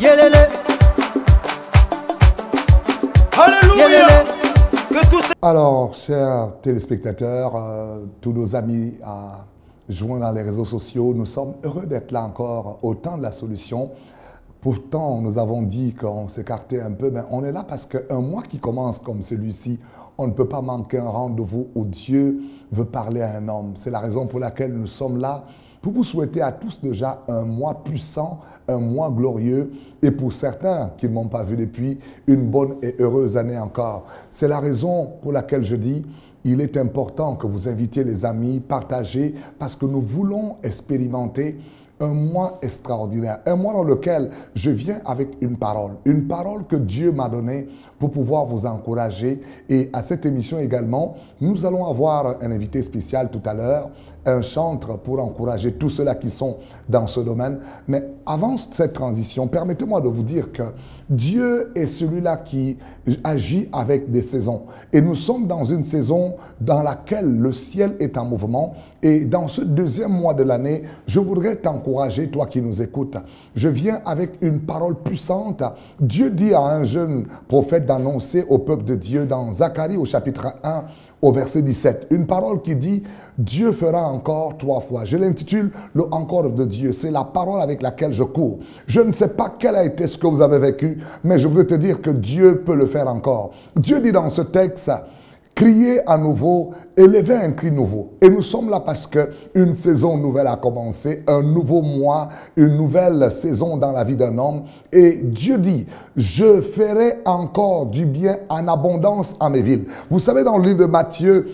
Yelele. Alléluia. Yelele. Que tout Alors, chers téléspectateurs, tous nos amis joints dans les réseaux sociaux, nous sommes heureux d'être là encore au temps de la solution. Pourtant, nous avons dit qu'on s'écartait un peu, mais on est là parce qu'un mois qui commence comme celui-ci, on ne peut pas manquer un rendez-vous où Dieu veut parler à un homme. C'est la raison pour laquelle nous sommes là, pour vous souhaiter à tous déjà un mois puissant, un mois glorieux, et pour certains qui ne m'ont pas vu depuis, une bonne et heureuse année encore. C'est la raison pour laquelle je dis, il est important que vous invitiez les amis, partagez, parce que nous voulons expérimenter un mois extraordinaire, un mois dans lequel je viens avec une parole que Dieu m'a donnée pour pouvoir vous encourager. Et à cette émission également, nous allons avoir un invité spécial tout à l'heure, un chantre pour encourager tous ceux-là qui sont dans ce domaine. Mais avant cette transition, permettez-moi de vous dire que Dieu est celui-là qui agit avec des saisons. Et nous sommes dans une saison dans laquelle le ciel est en mouvement. Et dans ce deuxième mois de l'année, je voudrais t'encourager, toi qui nous écoutes. Je viens avec une parole puissante. Dieu dit à un jeune prophète d'annoncer au peuple de Dieu dans Zacharie au chapitre 1, au verset 17, une parole qui dit « Dieu fera encore 3 fois ». Je l'intitule « Le encore de Dieu ». C'est la parole avec laquelle je cours. Je ne sais pas quel a été ce que vous avez vécu, mais je voudrais te dire que Dieu peut le faire encore. Dieu dit dans ce texte « Criez à nouveau, élevez un cri nouveau ». Et nous sommes là parce qu'une saison nouvelle a commencé, un nouveau mois, une nouvelle saison dans la vie d'un homme. Et Dieu dit, je ferai encore du bien en abondance à mes villes. Vous savez, dans le livre de Matthieu,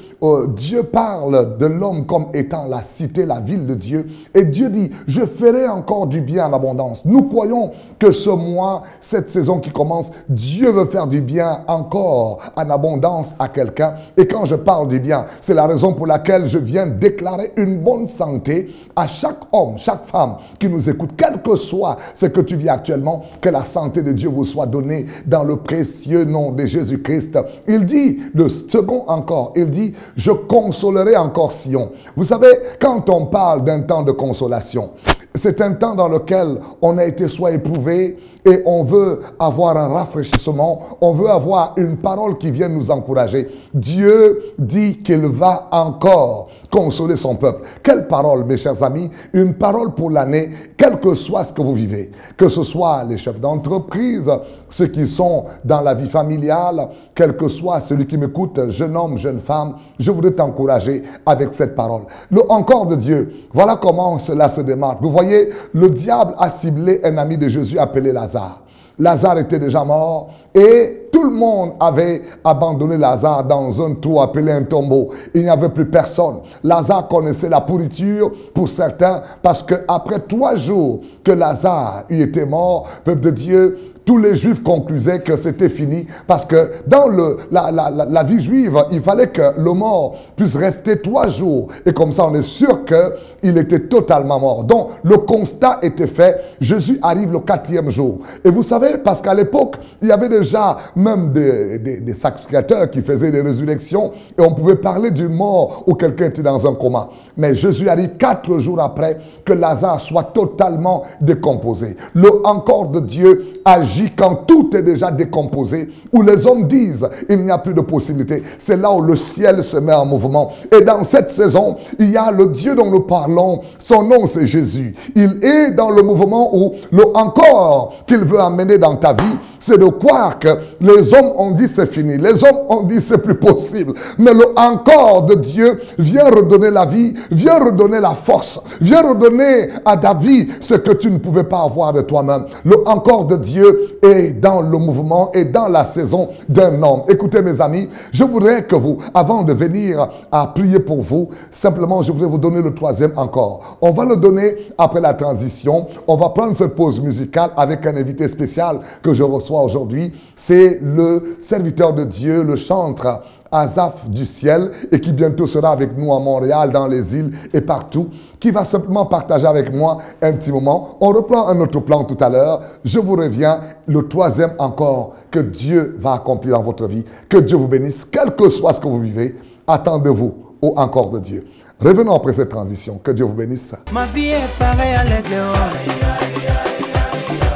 Dieu parle de l'homme comme étant la cité, la ville de Dieu. Et Dieu dit, je ferai encore du bien en abondance. Nous croyons que ce mois, cette saison qui commence, Dieu veut faire du bien encore en abondance à quelqu'un. Et quand je parle du bien, c'est la raison pour laquelle je viens déclarer une bonne santé à chaque homme, chaque femme qui nous écoute, quel que soit ce que tu vis actuellement, que la santé de Dieu vous soit donnée dans le précieux nom de Jésus-Christ. Il dit, le second encore, il dit, je consolerai encore Sion. Vous savez, quand on parle d'un temps de consolation, c'est un temps dans lequel on a été soit éprouvé et on veut avoir un rafraîchissement, on veut avoir une parole qui vienne nous encourager. Dieu dit qu'il va encore consoler son peuple. Quelle parole, mes chers amis? Une parole pour l'année, quel que soit ce que vous vivez. Que ce soit les chefs d'entreprise, ceux qui sont dans la vie familiale, quel que soit celui qui m'écoute, jeune homme, jeune femme, je voudrais t'encourager avec cette parole. Le encore de Dieu, voilà comment cela se démarque. Vous voyez, le diable a ciblé un ami de Jésus appelé Lazare. Lazare était déjà mort et tout le monde avait abandonné Lazare dans un trou appelé un tombeau. Il n'y avait plus personne. Lazare connaissait la pourriture pour certains parce qu'après 3 jours que Lazare y était mort, peuple de Dieu, tous les Juifs conclusaient que c'était fini parce que dans la vie juive, il fallait que le mort puisse rester 3 jours. Et comme ça, on est sûr qu'il était totalement mort. Donc, le constat était fait. Jésus arrive le 4e jour. Et vous savez, parce qu'à l'époque, il y avait déjà même des sacrificateurs qui faisaient des résurrections et on pouvait parler d'une mort où quelqu'un était dans un coma. Mais Jésus arrive 4 jours après que Lazare soit totalement décomposé. Le encore de Dieu agit quand tout est déjà décomposé, où les hommes disent il n'y a plus de possibilité. C'est là où le ciel se met en mouvement. Et dans cette saison, il y a le Dieu dont nous parlons. Son nom, c'est Jésus. Il est dans le mouvement où le encore qu'il veut amener dans ta vie, c'est de croire que les hommes ont dit c'est fini. Les hommes ont dit c'est plus possible. Mais le encore de Dieu vient redonner la vie, vient redonner la force, vient redonner à ta vie ce que tu ne pouvais pas avoir de toi-même. Le encore de Dieu est dans le mouvement et dans la saison d'un homme. Écoutez mes amis, je voudrais que vous, avant de venir à prier pour vous, simplement je voudrais vous donner le 3e encore. On va le donner après la transition. On va prendre cette pause musicale avec un invité spécial que je reçois aujourd'hui. C'est le serviteur de Dieu, le chantre Asaph du ciel et qui bientôt sera avec nous à Montréal, dans les îles et partout, qui va simplement partager avec moi un petit moment. On reprend un autre plan tout à l'heure. Je vous reviens, le 3e encore que Dieu va accomplir dans votre vie. Que Dieu vous bénisse, quel que soit ce que vous vivez. Attendez-vous au encore de Dieu. Revenons après cette transition. Que Dieu vous bénisse. Ma vie est pareille à l'aigle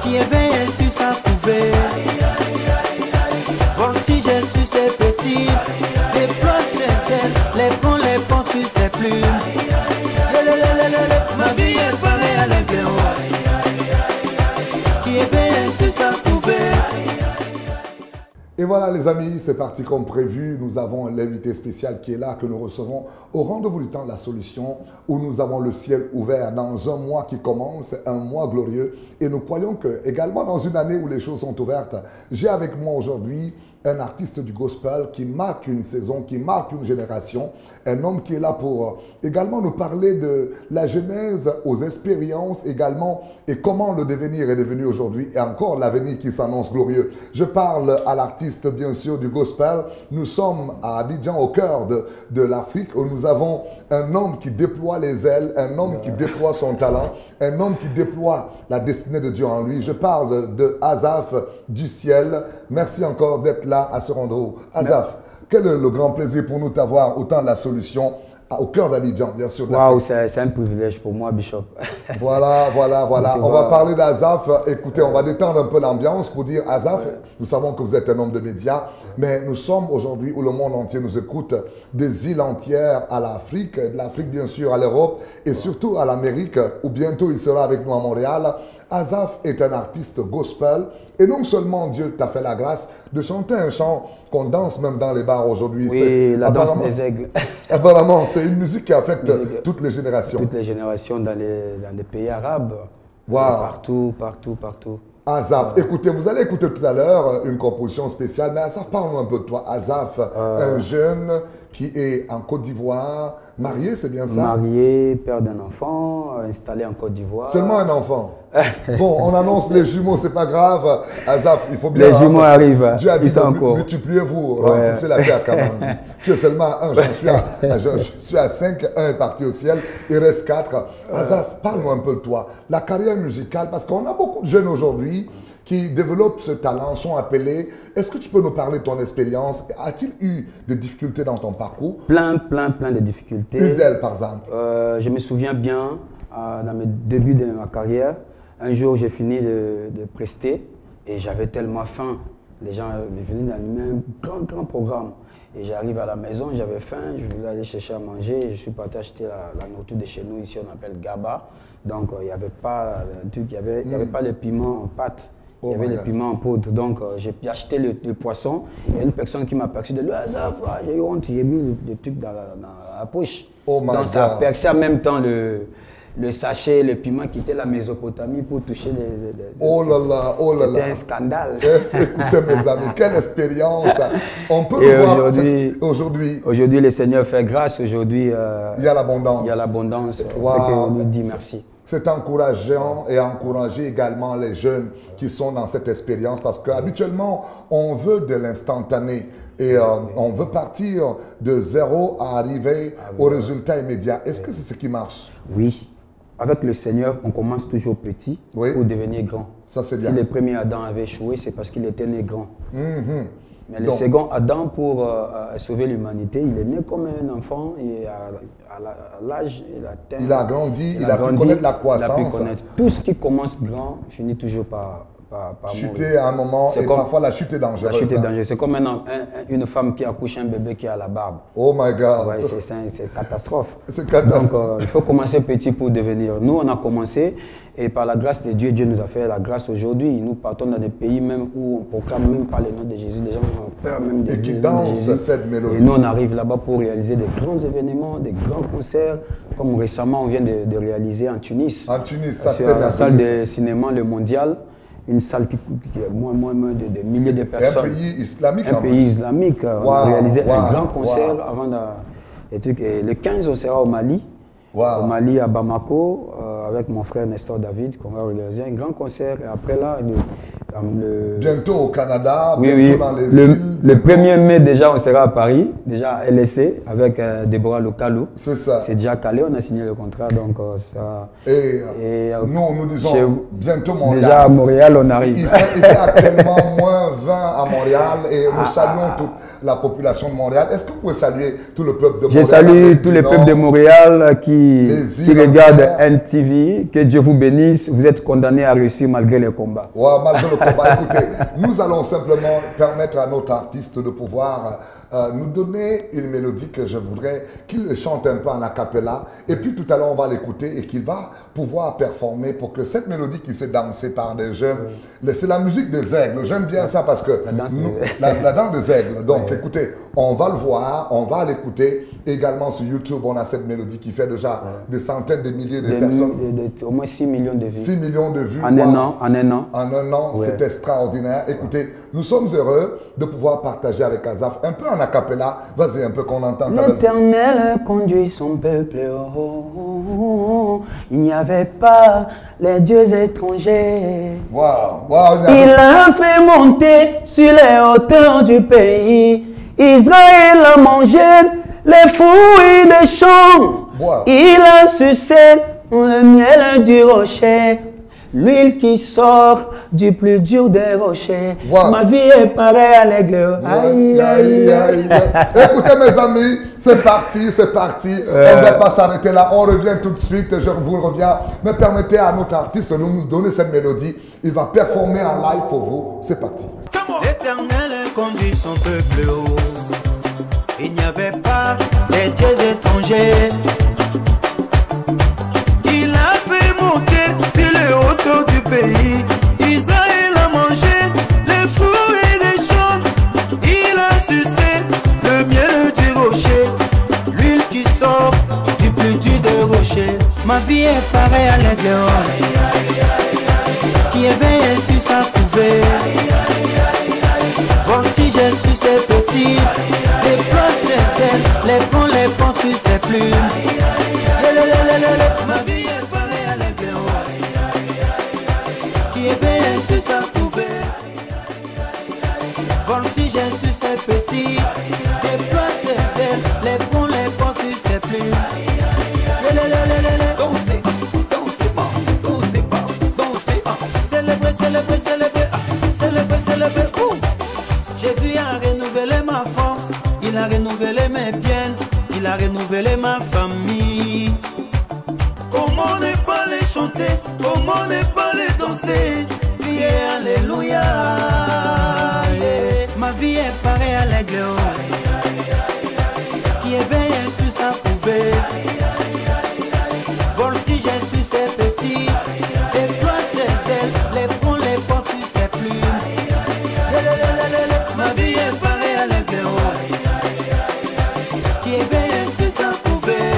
qui éveille un voilà les amis, c'est parti comme prévu. Nous avons l'invité spécial qui est là, que nous recevons au rendez-vous du temps de la solution, où nous avons le ciel ouvert dans un mois qui commence, un mois glorieux. Et nous croyons que également dans une année où les choses sont ouvertes, j'ai avec moi aujourd'hui un artiste du gospel qui marque une saison, qui marque une génération, un homme qui est là pour également nous parler de la genèse aux expériences également et comment le devenir est devenu aujourd'hui et encore l'avenir qui s'annonce glorieux. Je parle à l'artiste bien sûr du gospel. Nous sommes à Abidjan au cœur de l'Afrique où nous avons un homme qui déploie les ailes, un homme qui déploie son talent, un homme qui déploie la destinée de Dieu en lui. Je parle de Azaf du ciel. Merci encore d'être là à ce rendez-vous. Azaf, quel est le grand plaisir pour nous d'avoir autant de la solution au cœur d'Abidjan, bien sûr. Waouh, c'est un privilège pour moi, Bishop. Voilà. On va parler d'Azaf. Écoutez, on va détendre un peu l'ambiance pour dire Azaf, nous savons que vous êtes un homme de médias, mais nous sommes aujourd'hui où le monde entier nous écoute, des îles entières à l'Afrique, de l'Afrique bien sûr à l'Europe et surtout à l'Amérique, où bientôt il sera avec nous à Montréal. Azaf est un artiste gospel et non seulement Dieu t'a fait la grâce de chanter un chant qu'on danse même dans les bars aujourd'hui. Oui, la danse des aigles. Apparemment, c'est une musique qui affecte toutes les générations. Toutes les générations dans les pays arabes. Wow. Partout. Azaf, écoutez, vous allez écouter tout à l'heure une composition spéciale, mais Azaf, parle-nous un peu de toi. Azaf, un jeune qui est en Côte d'Ivoire, marié, c'est bien ça? Marié, père d'un enfant, installé en Côte d'Ivoire. Seulement un enfant. Bon, on annonce les jumeaux, c'est pas grave. Azaf, il faut bien... Les jumeaux arrivent, Dieu a dit, ils sont encore. Multipliez-vous, remplissez la terre quand même. Tu es seulement un, je suis à 5, un est parti au ciel, il reste 4. Azaf, parle-moi un peu de toi. La carrière musicale, parce qu'on a beaucoup de jeunes aujourd'hui qui développent ce talent, sont appelés. Est-ce que tu peux nous parler de ton expérience? A-t-il eu des difficultés dans ton parcours? Plein de difficultés. Une d'elles, par exemple. Je me souviens bien, dans mes débuts de ma carrière, un jour j'ai fini de prester et j'avais tellement faim. Les gens venaient d'animer un grand programme. Et j'arrive à la maison, j'avais faim, je voulais aller chercher à manger. Je suis parti acheter la nourriture de chez nous, ici on appelle Gaba. Donc il n'y avait pas il y avait pas les piments en pâte. Il y avait les piments en poudre. Donc, j'ai acheté le poisson. Il y a une personne qui m'a perçu de lui. J'ai eu honte, j'ai mis le truc dans la poche. Oh my Donc, ça a percé en même temps le sachet, le piment qui était la Mésopotamie pour toucher les oh là là. C'était un scandale. Écoutez, mes amis, quelle expérience. On peut le voir aujourd'hui. Aujourd'hui, le Seigneur fait grâce. Aujourd'hui, il y a l'abondance. Il y a l'abondance. Wow. On lui dit merci. C'est encourageant et encourager également les jeunes qui sont dans cette expérience parce qu'habituellement, on veut de l'instantané et on veut partir de zéro à arriver au résultat immédiat. Est-ce que c'est ce qui marche? Oui. Avec le Seigneur, on commence toujours petit pour devenir grand. Ça, c'est bien. Si le premier Adam avait échoué, c'est parce qu'il était né grand. Mais le second Adam, pour sauver l'humanité, il est né comme un enfant et à l'âge, il a grandi, il a pu connaître la croissance. Tout ce qui commence grand finit toujours par chuter à un moment et parfois la chute est dangereuse. La chute est dangereuse. C'est comme une femme qui accouche un bébé qui a la barbe. Oh my God. Ouais, c'est catastrophe. C'est catastrophe. Donc il faut commencer petit pour devenir. Nous, on a commencé et par la grâce de Dieu, Dieu nous a fait la grâce aujourd'hui. Nous partons dans des pays même où on ne proclame même pas le nom de Jésus. Les gens ont peur même de Jésus. Et qui dansent cette mélodie. Et nous, on arrive là-bas pour réaliser des grands événements, des grands concerts. Comme récemment, on vient de réaliser en Tunis. En Tunis, ça c'est la salle de cinéma Le Mondial. Une salle qui a moins de milliers de personnes. Un pays islamique. Un pays islamique. On a réalisé un grand concert avant et le 15, on sera au Mali. Au Mali, à Bamako, avec mon frère Nestor David, qu'on va réaliser un grand concert. Et après là, bientôt au Canada, bientôt dans les îles. Le 1er mai, déjà, on sera à Paris, déjà à LSC, avec Deborah Lokalou. C'est ça. C'est déjà calé, on a signé le contrat, donc ça... Et nous disons bientôt Montréal. Déjà à Montréal, on arrive. Il fait actuellement moins 20 à Montréal et nous saluons toute la population de Montréal. Est-ce que vous pouvez saluer tout le peuple de Montréal? Je salue tout le peuple de Montréal qui regarde NTV. Que Dieu vous bénisse. Vous êtes condamnés à réussir malgré les combats. Ouais, malgré le combat. Écoutez, nous allons simplement permettre à notre artiste de pouvoir nous donner une mélodie que je voudrais qu'il chante un peu en a cappella. Et puis tout à l'heure, on va l'écouter et qu'il va pouvoir performer pour que cette mélodie qui s'est dansée par des jeunes, c'est la musique des aigles. J'aime bien ça parce que la danse des aigles. Donc écoutez, on va le voir, on va l'écouter. Également sur YouTube, on a cette mélodie qui fait déjà des centaines de milliers de personnes. Au moins 6 millions de vues. 6 millions de vues. En un an. En un an. En un an, c'est extraordinaire. Écoutez, nous sommes heureux de pouvoir partager avec Azaf un peu en a cappella. Vas-y, un peu qu'on entende. L'Éternel conduit son peuple. Oh, il n'y avait pas les dieux étrangers. Il a fait monter sur les hauteurs du pays. Israël a mangé les fruits des champs. Il a sucé le miel du rocher. L'huile qui sort du plus dur des rochers. Ma vie est pareille à l'aigle. Aïe, aïe, aïe. Écoutez mes amis, c'est parti, c'est parti. On ne va pas s'arrêter là. On revient tout de suite. Je vous reviens. Mais permettez à notre artiste de nous donner cette mélodie. Il va performer en live pour vous. C'est parti. L'Éternel conduit son peuple haut. Il n'y avait pas les dieux étrangers. Il a fait monter sur les hauteurs du pays. Israël a mangé les fruits des champs. Il a sucé le miel du rocher. L'huile qui sort du plus dur des rochers. Ma vie est pareille à l'aigle qui éveille sur sa couvée. Voltige sur ses petits. Déploie ses ailes, les ponts, les portes sur ses plumes. Ma vie est pareille à l'aigle qui éveille sur sa couvée. Voltige sur ses petits. Déploie ses ailes, les ponts, les portes sur ses plumes. Dansez, dansez pas, dansez pas, dansez pas. Célébrez, célébrez, célébrez, célébrez, célébrez. Jésus a renouvelé ma force, il a renouvelé mes biens, il a renouvelé ma famille. Comment ne pas les chanter, comment ne pas les danser, crier Alléluia. Ma vie est pareille à l'aigle qui éveille sur sa couvée. Voltige sur ses petits, déploie ses ailes, les ponts, les portes sur ses plumes. Ma vie est pareille à l'aigle qui éveille sur sa couvée.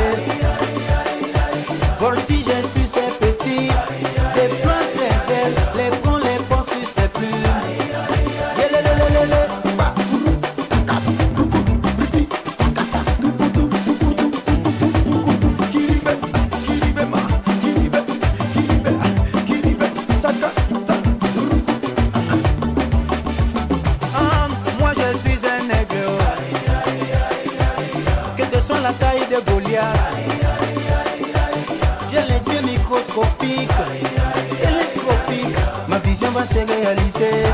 Voltige sur ses petits, déploie ses ailes, les ponts, les portes sur ses plumes. Moi je suis un aigle, quelle que soit la taille de Goliath. J'ai les yeux microscopiques, télescopiques, ma vision va se réaliser.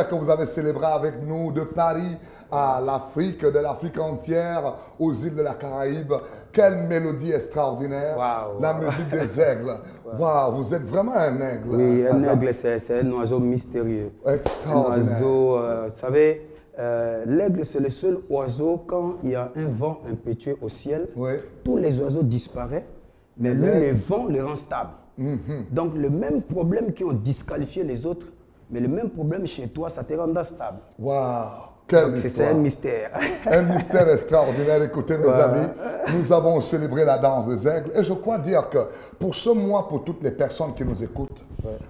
Que vous avez célébré avec nous de Paris à l'Afrique, de l'Afrique entière, aux îles de la Caraïbe. Quelle mélodie extraordinaire. La musique des aigles. Waouh, vous êtes vraiment un aigle. Oui, un aigle, c'est un oiseau mystérieux. Extraordinaire. Un oiseau, vous savez, l'aigle, c'est le seul oiseau, quand il y a un vent impétueux au ciel, tous les oiseaux disparaissent, mais lui, le vent le rend stable. Donc, le même problème qui ont disqualifié les autres, mais le même problème chez toi, ça te rend stable. Waouh! Quelle C'est histoire. un mystère. Un mystère extraordinaire. Écoutez, mes amis, nous avons célébré la danse des aigles. Et je crois dire que pour ce mois, pour toutes les personnes qui nous écoutent,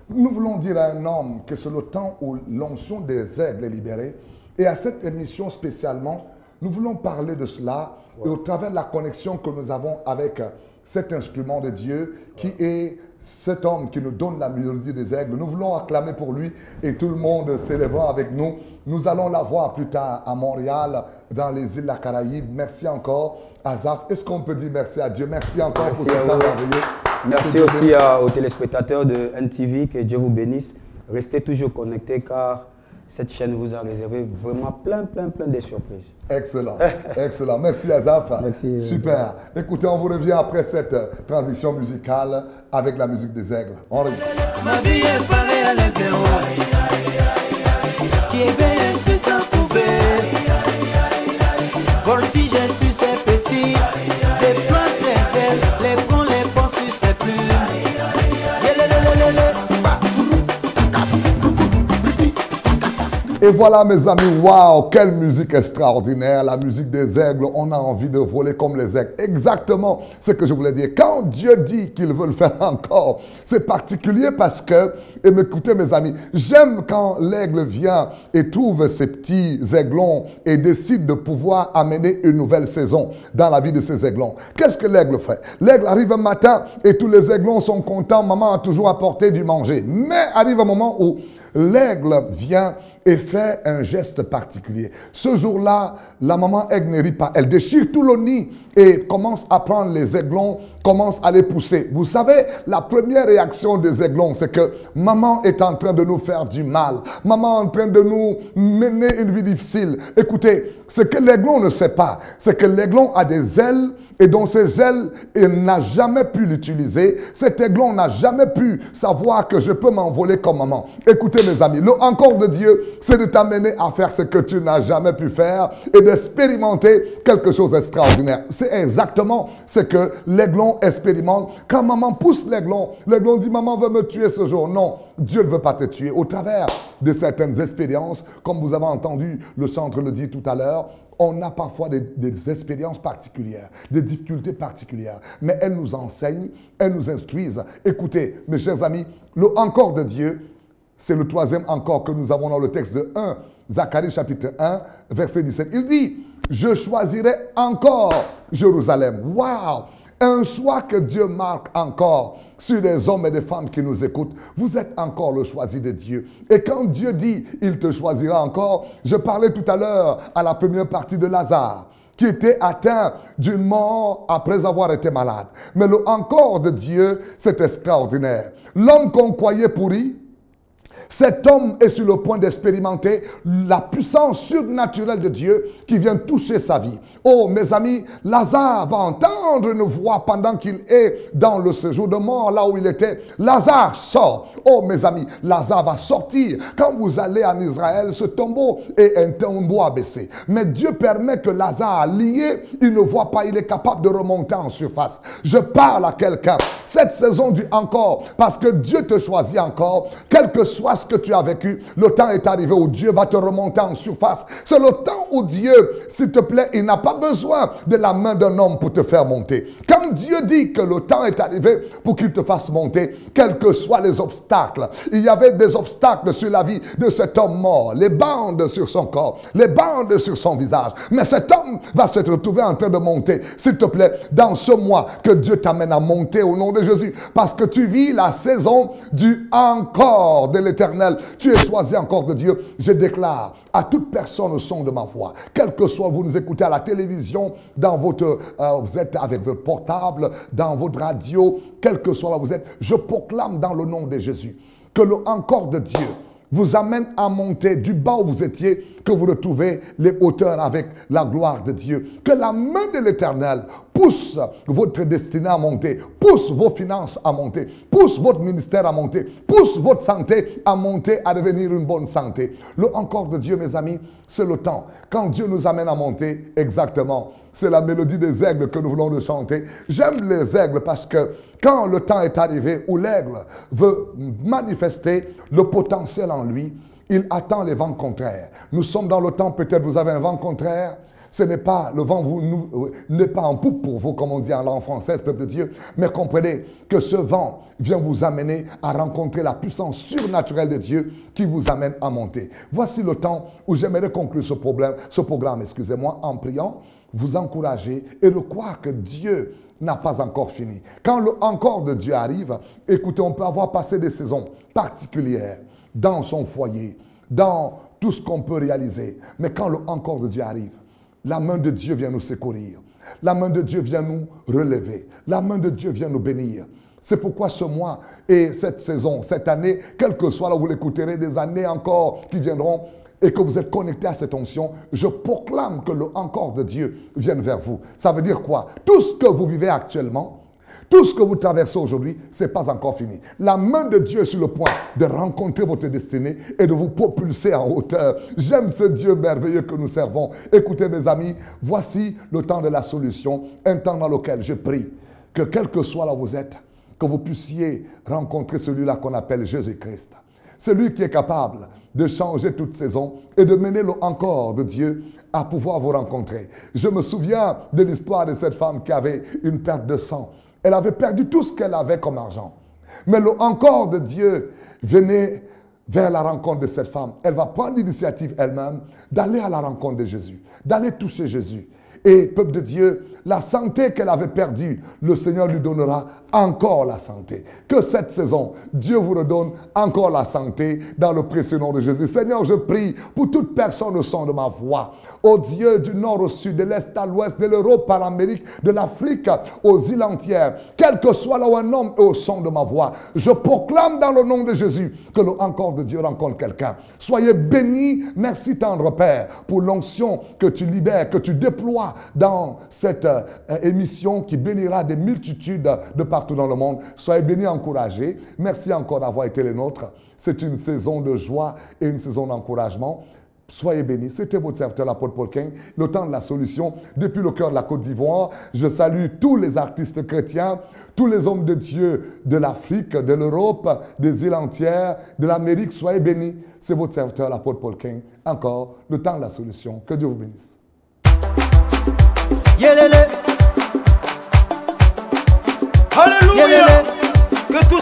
nous voulons dire à un homme que c'est le temps où l'onction des aigles est libérée. Et à cette émission spécialement, nous voulons parler de cela et au travers de la connexion que nous avons avec cet instrument de Dieu qui est cet homme qui nous donne la mélodie des aigles. Nous voulons acclamer pour lui et tout le monde célébrant avec nous. Nous allons la voir plus tard à Montréal, dans les îles de la Caraïbe. Merci encore, Azaf. Est-ce qu'on peut dire merci à Dieu? Merci encore Merci pour ce temps merveilleux. Merci aussi aux téléspectateurs de NTV, que Dieu vous bénisse. Restez toujours connectés car cette chaîne vous a réservé vraiment plein de surprises. Excellent, excellent. Merci Azaf. Merci. Super. Écoutez, on vous revient après cette transition musicale avec la musique des aigles. On revient. Ma vie est pareille à l'aigle qui éveille sur sa poupée. Voltige sur ses petits, déploie ses ailes, les prend, les porte sur ses plumes. Et voilà mes amis, waouh, quelle musique extraordinaire, la musique des aigles, on a envie de voler comme les aigles. Exactement ce que je voulais dire. Quand Dieu dit qu'il veut le faire encore, c'est particulier parce que, et m'écoutez mes amis, j'aime quand l'aigle vient et trouve ses petits aiglons et décide de pouvoir amener une nouvelle saison dans la vie de ces aiglons. Qu'est-ce que l'aigle fait? L'aigle arrive un matin et tous les aiglons sont contents, maman a toujours apporté du manger. Mais arrive un moment où l'aigle vient et fait un geste particulier. Ce jour-là, la maman aigle ne rit pas. Elle déchire tout le nid et commence à prendre les aiglons, commence à les pousser. Vous savez, la première réaction des aiglons, c'est que maman est en train de nous faire du mal. Maman est en train de nous mener une vie difficile. Écoutez, ce que l'aiglon ne sait pas, c'est que l'aiglon a des ailes et dans ces ailes, il n'a jamais pu l'utiliser. Cet aiglon n'a jamais pu savoir que je peux m'envoler comme maman. Écoutez mes amis, le encore de Dieu, c'est de t'amener à faire ce que tu n'as jamais pu faire et d'expérimenter quelque chose d'extraordinaire. C'est exactement ce que l'aiglon expérimente. Quand maman pousse l'aiglon, l'aiglon dit « Maman veut me tuer ce jour ». Non, Dieu ne veut pas te tuer. Au travers de certaines expériences, comme vous avez entendu le chanteur le dire tout à l'heure, on a parfois des expériences particulières, des difficultés particulières. Mais elles nous enseignent, elles nous instruisent. Écoutez, mes chers amis, le encore de Dieu, c'est le troisième encore que nous avons dans le texte de 1, Zacharie chapitre 1, verset 17. Il dit, je choisirai encore Jérusalem. Waouh! Un choix que Dieu marque encore sur les hommes et les femmes qui nous écoutent. Vous êtes encore le choisi de Dieu. Et quand Dieu dit, il te choisira encore, je parlais tout à l'heure à la première partie de Lazare, qui était atteint d'une mort après avoir été malade. Mais le encore de Dieu, c'est extraordinaire. L'homme qu'on croyait pourri, cet homme est sur le point d'expérimenter la puissance surnaturelle de Dieu qui vient toucher sa vie. Oh, mes amis, Lazare va entendre une voix pendant qu'il est dans le séjour de mort, là où il était. Lazare sort. Oh, mes amis, Lazare va sortir. Quand vous allez en Israël, ce tombeau est un tombeau abaissé. Mais Dieu permet que Lazare, lié, il ne voit pas, il est capable de remonter en surface. Je parle à quelqu'un. Cette saison du encore, parce que Dieu te choisit encore, quel que soit ce que tu as vécu, le temps est arrivé où Dieu va te remonter en surface. C'est le temps où Dieu, s'il te plaît, il n'a pas besoin de la main d'un homme pour te faire monter. Quand Dieu dit que le temps est arrivé pour qu'il te fasse monter, quels que soient les obstacles, il y avait des obstacles sur la vie de cet homme mort, les bandes sur son corps, les bandes sur son visage. Mais cet homme va se retrouver en train de monter. S'il te plaît, dans ce mois, que Dieu t'amène à monter au nom de Jésus, parce que tu vis la saison du encore de l'Éternel. Tu es choisi encore de Dieu. Je déclare à toute personne au son de ma voix, quel que soit, vous nous écoutez à la télévision, dans votre, vous êtes avec votre portable, dans votre radio, quel que soit là vous êtes, je proclame dans le nom de Jésus que le encore de Dieu vous amène à monter du bas où vous étiez, que vous retrouvez les hauteurs avec la gloire de Dieu. Que la main de l'Éternel pousse votre destinée à monter, pousse vos finances à monter, pousse votre ministère à monter, pousse votre santé à monter, à devenir une bonne santé. Le encore de Dieu, mes amis, c'est le temps. Quand Dieu nous amène à monter, exactement, c'est la mélodie des aigles que nous voulons de chanter. J'aime les aigles parce que quand le temps est arrivé où l'aigle veut manifester le potentiel en lui, Il attend les vents contraires. Nous sommes dans le temps, peut-être vous avez un vent contraire. Ce n'est pas le vent, n'est pas en poupe pour vous, comme on dit en langue française, peuple de Dieu. Mais comprenez que ce vent vient vous amener à rencontrer la puissance surnaturelle de Dieu qui vous amène à monter. Voici le temps où j'aimerais conclure ce programme, excusez-moi, en priant, vous encourager et de croire que Dieu n'a pas encore fini. Quand le encore de Dieu arrive, écoutez, on peut avoir passé des saisons particulières dans son foyer, dans tout ce qu'on peut réaliser. Mais quand le encore de Dieu arrive, la main de Dieu vient nous secourir. La main de Dieu vient nous relever. La main de Dieu vient nous bénir. C'est pourquoi ce mois et cette saison, cette année, quel que soit là où vous l'écouterez, des années encore qui viendront, et que vous êtes connecté à cette onction, je proclame que le encore de Dieu vienne vers vous. Ça veut dire quoi? Tout ce que vous vivez actuellement, tout ce que vous traversez aujourd'hui, ce n'est pas encore fini. La main de Dieu est sur le point de rencontrer votre destinée et de vous propulser en hauteur. J'aime ce Dieu merveilleux que nous servons. Écoutez mes amis, voici le temps de la solution, un temps dans lequel je prie que quel que soit là où vous êtes, que vous puissiez rencontrer celui-là qu'on appelle Jésus-Christ. Celui qui est capable de changer toute saison et de mener le encore de Dieu à pouvoir vous rencontrer. Je me souviens de l'histoire de cette femme qui avait une perte de sang. Elle avait perdu tout ce qu'elle avait comme argent. Mais le encore de Dieu venait vers la rencontre de cette femme. Elle va prendre l'initiative elle-même d'aller à la rencontre de Jésus, d'aller toucher Jésus. Et peuple de Dieu, la santé qu'elle avait perdue, le Seigneur lui donnera encore la santé. Que cette saison, Dieu vous redonne encore la santé dans le précieux nom de Jésus. Seigneur, je prie pour toute personne au son de ma voix. Ô Dieu, du nord au sud, de l'est à l'ouest, de l'Europe à l'Amérique, de l'Afrique aux îles entières, quel que soit là où un homme est au son de ma voix, je proclame dans le nom de Jésus que le encore de Dieu rencontre quelqu'un. Soyez bénis, merci tendre Père, pour l'onction que tu libères, que tu déploies dans cette émission qui bénira des multitudes de partout dans le monde. Soyez bénis, encouragés. Merci encore d'avoir été les nôtres. C'est une saison de joie et une saison d'encouragement. Soyez bénis. C'était votre serviteur, l'apôtre Paul King, le temps de la solution depuis le cœur de la Côte d'Ivoire. Je salue tous les artistes chrétiens, tous les hommes de Dieu de l'Afrique, de l'Europe, des îles entières, de l'Amérique. Soyez bénis. C'est votre serviteur, l'apôtre Paul King. Encore le temps de la solution. Que Dieu vous bénisse. Yelele. Alléluia. Yelele. Que tout